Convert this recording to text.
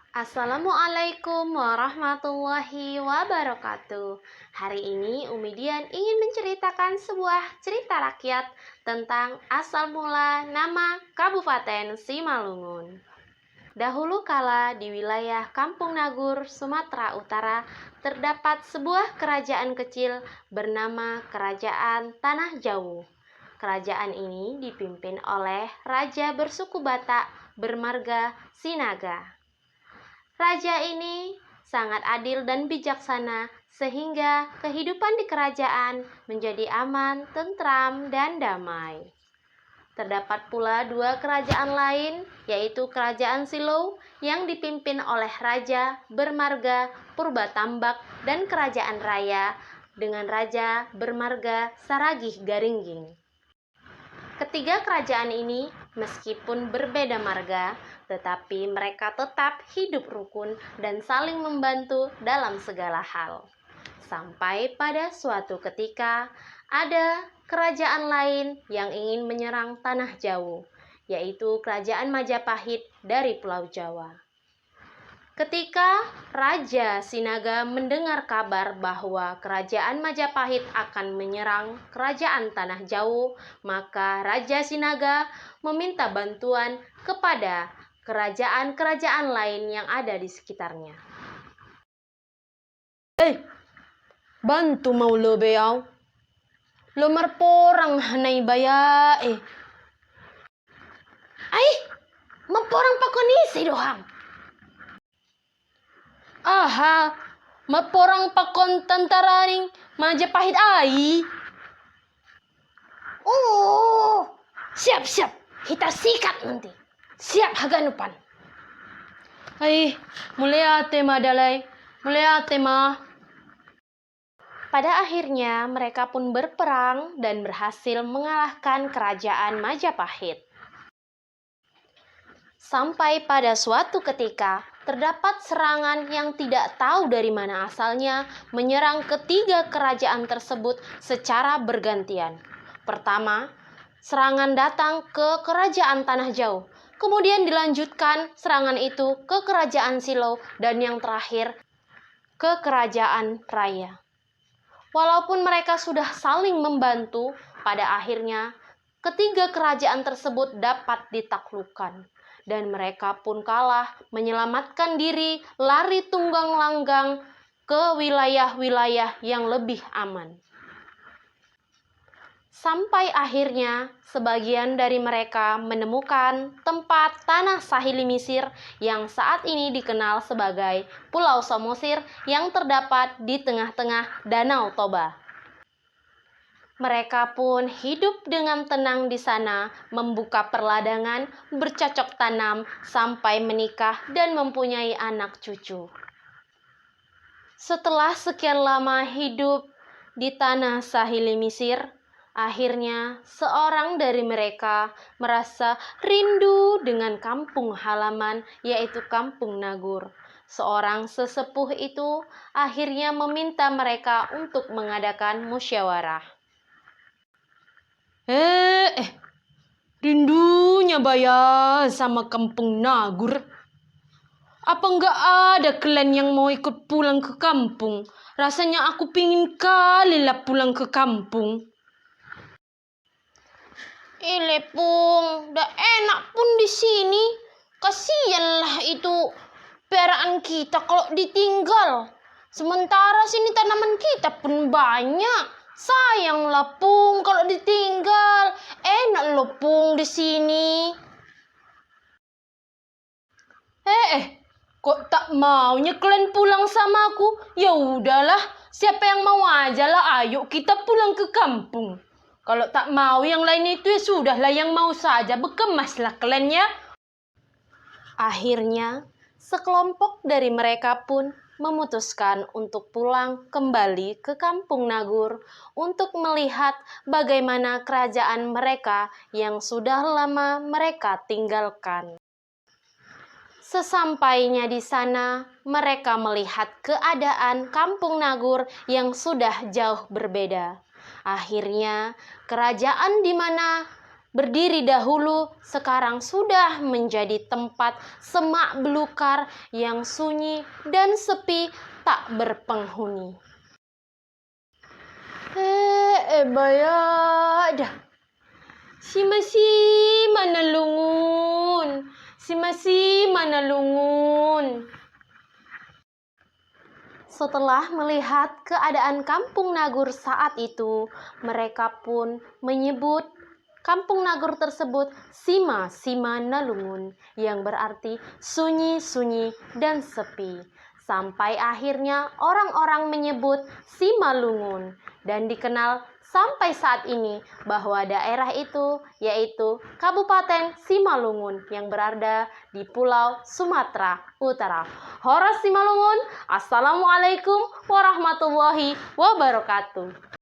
Assalamualaikum warahmatullahi wabarakatuh. Hari ini Umi Dian ingin menceritakan sebuah cerita rakyat tentang asal mula nama Kabupaten Simalungun. Dahulu kala di wilayah Kampung Nagur, Sumatera Utara, terdapat sebuah kerajaan kecil bernama Kerajaan Tanah Jawu. Kerajaan ini dipimpin oleh raja bersuku Batak bermarga Sinaga. Raja ini sangat adil dan bijaksana sehingga kehidupan di kerajaan menjadi aman, tentram, dan damai. Terdapat pula dua kerajaan lain, yaitu Kerajaan Silau yang dipimpin oleh Raja bermarga Purbatambak dan Kerajaan Raya dengan Raja bermarga Saragih Garingging. Ketiga kerajaan ini meskipun berbeda marga, tetapi mereka tetap hidup rukun dan saling membantu dalam segala hal. Sampai pada suatu ketika ada kerajaan lain yang ingin menyerang tanah Jawu, yaitu Kerajaan Majapahit dari Pulau Jawa. Ketika Raja Sinaga mendengar kabar bahwa Kerajaan Majapahit akan menyerang Kerajaan Tanah Jawu, maka Raja Sinaga meminta bantuan kepada kerajaan-kerajaan lain yang ada di sekitarnya. Bantu mau lo beau. Lo marporang hanay baya Ay, maporang pakonisi dohang. Aha, maporang pakon tantaraning Majapahit ay. Oh, siap. Kita sikat nanti. Siap haganupan. Ay, mulai ate madalay. Mulai ate ma. Pada akhirnya mereka pun berperang dan berhasil mengalahkan kerajaan Majapahit. Sampai pada suatu ketika, terdapat serangan yang tidak tahu dari mana asalnya menyerang ketiga kerajaan tersebut secara bergantian. Pertama, serangan datang ke Kerajaan Tanah Jawu. Kemudian dilanjutkan serangan itu ke Kerajaan Silau dan yang terakhir ke Kerajaan Raya. Walaupun mereka sudah saling membantu, pada akhirnya ketiga kerajaan tersebut dapat ditaklukkan. Dan mereka pun kalah, menyelamatkan diri, lari tunggang langgang ke wilayah-wilayah yang lebih aman. Sampai akhirnya sebagian dari mereka menemukan tempat tanah Sahili Misir yang saat ini dikenal sebagai Pulau Samosir yang terdapat di tengah-tengah Danau Toba. Mereka pun hidup dengan tenang di sana, membuka perladangan, bercocok tanam, sampai menikah dan mempunyai anak cucu. Setelah sekian lama hidup di tanah Sahili Misir, akhirnya seorang dari mereka merasa rindu dengan kampung halaman, yaitu Kampung Nagur. Seorang sesepuh itu akhirnya meminta mereka untuk mengadakan musyawarah. Rindunya baya sama Kampung Nagur. Apa enggak ada kalian yang mau ikut pulang ke kampung? Rasanya aku pingin kali lah pulang ke kampung. Pung, dah enak pun di sini. Kasianlah itu peraan kita kalau ditinggal. Sementara sini tanaman kita pun banyak. Sayanglah Pung kalau ditinggal. Enak loh Pung di sini. Kok tak maunya kalian pulang sama aku? Ya udahlah, siapa yang mau aja lah, ayo kita pulang ke kampung. Kalau tak mau yang lain itu ya sudahlah, yang mau saja berkemaslah kalian ya. Akhirnya, sekelompok dari mereka pun memutuskan untuk pulang kembali ke Kampung Nagur untuk melihat bagaimana kerajaan mereka yang sudah lama mereka tinggalkan. Sesampainya di sana, mereka melihat keadaan Kampung Nagur yang sudah jauh berbeda. Akhirnya, kerajaan di mana berdiri dahulu sekarang sudah menjadi tempat semak belukar yang sunyi dan sepi tak berpenghuni. Bayada. Si mana lungun? Si mana lungun? Setelah melihat keadaan Kampung Nagur saat itu, mereka pun menyebut Kampung Nagur tersebut Sima Nalungun, yang berarti sunyi-sunyi dan sepi. Sampai akhirnya orang-orang menyebut Simalungun dan dikenal sampai saat ini bahwa daerah itu yaitu Kabupaten Simalungun yang berada di Pulau Sumatera Utara. Horas Simalungun, Assalamualaikum warahmatullahi wabarakatuh.